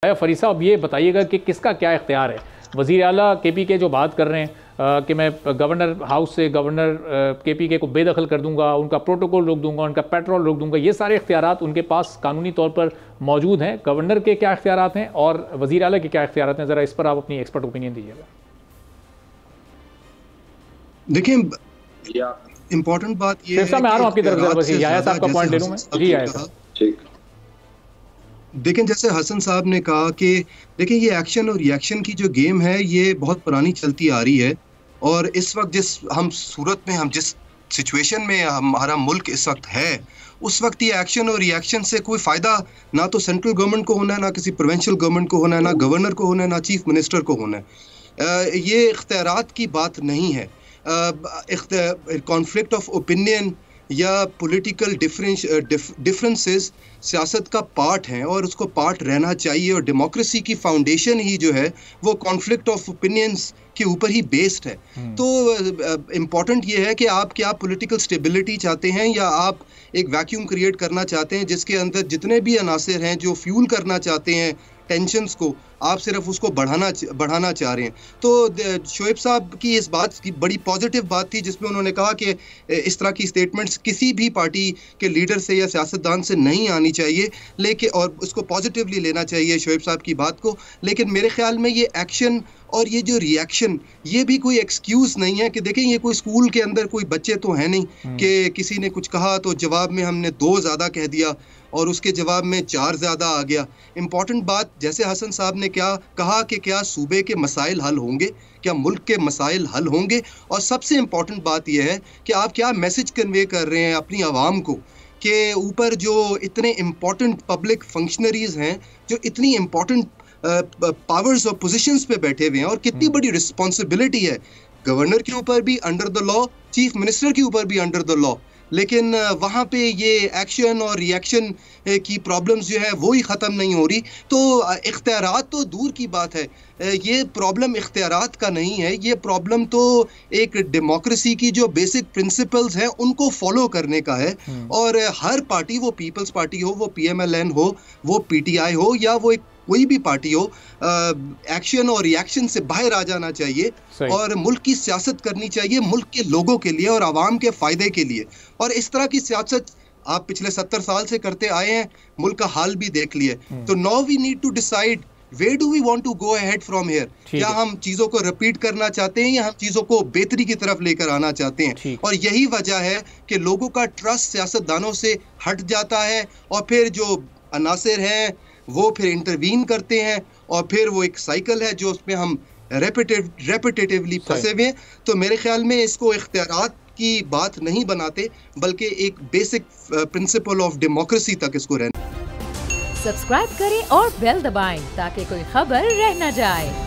फरीद साहब ये बताइएगा कि किसका क्या इख्तियार है। वज़ीर आला केपी के जो बात कर रहे हैं कि मैं गवर्नर हाउस से गवर्नर केपी के को बेदखल कर दूंगा, उनका प्रोटोकॉल रोक दूंगा, उनका पेट्रोल रोक दूंगा, ये सारे इख्तियारात उनके पास कानूनी तौर पर मौजूद हैं। गवर्नर के क्या इख्तियारात हैं और वज़ीर आला के क्या इख्तियारात हैं, ज़रा इस पर आप अपनी एक्सपर्ट ओपिनियन दीजिएगा। देखिए इम्पोर्टेंट बात ये है, मैं आ रहा हूँ आपकी तरफ, बस याया साहब का पॉइंट ले लूँ मैं। जी याया साहब, ठीक। देखें, जैसे हसन साहब ने कहा कि देखें ये एक्शन और रिएक्शन की जो गेम है ये बहुत पुरानी चलती आ रही है, और इस वक्त जिस सिचुएशन में हमारा मुल्क इस वक्त है, उस वक्त ये एक्शन और रिएक्शन से कोई फ़ायदा ना तो सेंट्रल गवर्नमेंट को होना है, ना किसी प्रोविंशियल गवर्नमेंट को होना है, ना गवर्नर को होना है, ना चीफ मिनिस्टर को होना है। ये इख्तियारात की बात नहीं है। कॉन्फ्लिक्ट ऑफ ओपिनियन या पॉलिटिकल डिफरेंसेस सियासत का पार्ट हैं और उसको पार्ट रहना चाहिए, और डेमोक्रेसी की फाउंडेशन ही जो है वो कॉन्फ्लिक्ट ऑफ ओपिनियंस के ऊपर ही बेस्ड है। तो इम्पॉर्टेंट ये है कि आप क्या पॉलिटिकल स्टेबिलिटी चाहते हैं, या आप एक वैक्यूम क्रिएट करना चाहते हैं जिसके अंदर जितने भी अनासिर हैं जो फ्यूल करना चाहते हैं टेंशन्स को, आप सिर्फ उसको बढ़ाना चाह रहे हैं। तो शोएब साहब की इस बात की बड़ी पॉजिटिव बात थी जिसमें उन्होंने कहा कि इस तरह की स्टेटमेंट्स किसी भी पार्टी के लीडर से या सियासतदान से नहीं आनी चाहिए, लेकिन और उसको पॉजिटिवली लेना चाहिए शोएब साहब की बात को। लेकिन मेरे ख्याल में ये एक्शन और ये जो रिएक्शन, ये भी कोई एक्सक्यूज़ नहीं है कि देखें ये कोई स्कूल के अंदर कोई बच्चे तो है नहीं कि किसी ने कुछ कहा तो जवाब में हमने 2 ज़्यादा कह दिया और उसके जवाब में 4 ज़्यादा आ गया। इम्पॉर्टेंट बात, जैसे हसन साहब ने क्या कहा कि क्या सूबे के मसाइल हल होंगे, क्या मुल्क के मसाइल हल होंगे, और सबसे इम्पॉर्टेंट बात यह है कि आप क्या मैसेज कन्वे कर रहे हैं अपनी आवाम को कि ऊपर जो इतने इम्पॉर्टेंट पब्लिक फंक्शनरीज हैं, जो इतनी इम्पॉर्टेंट पावर्स और पोजीशंस पे बैठे हुए हैं, और कितनी बड़ी रिस्पॉन्सिबिलिटी है गवर्नर के ऊपर भी under the law, chief minister के ऊपर भी अंडर द लॉ, लेकिन वहाँ पे ये एक्शन और रिएक्शन की प्रॉब्लम्स जो है वो ही ख़त्म नहीं हो रही। तो इख्तियारात तो दूर की बात है, ये प्रॉब्लम इख्तियारात का नहीं है, ये प्रॉब्लम तो एक डेमोक्रेसी की जो बेसिक प्रिंसिपल्स हैं उनको फॉलो करने का है। और हर पार्टी, वो पीपल्स पार्टी हो, वो PMLN हो, वो PTI हो, या वो एक कोई भी पार्टी हो, एक्शन और रिएक्शन से बाहर आ जाना चाहिए और मुल्क की सियासत करनी चाहिए मुल्क के लोगों के लिए और आवाम के फ़ायदे के लिए। और इस तरह की सियासत आप पिछले 70 साल से करते आए हैं, मुल्क का हाल भी देख लिया। तो now we need to decide where do we want to go ahead from here। क्या हम चीज़ों को रिपीट करना चाहते हैं या हम चीज़ों को बेहतरी की तरफ लेकर आना चाहते हैं। और यही वजह है कि लोगों का ट्रस्ट सियासतदानों से हट जाता है, और फिर जो अनासिर हैं वो फिर इंटरवीन करते हैं, और फिर वो एक साइकिल है जो उसमें हम रेपिटेटिवली फंसे हुए हैं। तो मेरे ख्याल में इसको इख्तियारात की बात नहीं बनाते, बल्कि एक बेसिक प्रिंसिपल ऑफ डेमोक्रेसी तक इसको रहना। सब्सक्राइब करें और बेल दबाएं ताकि कोई खबर रह न जाए।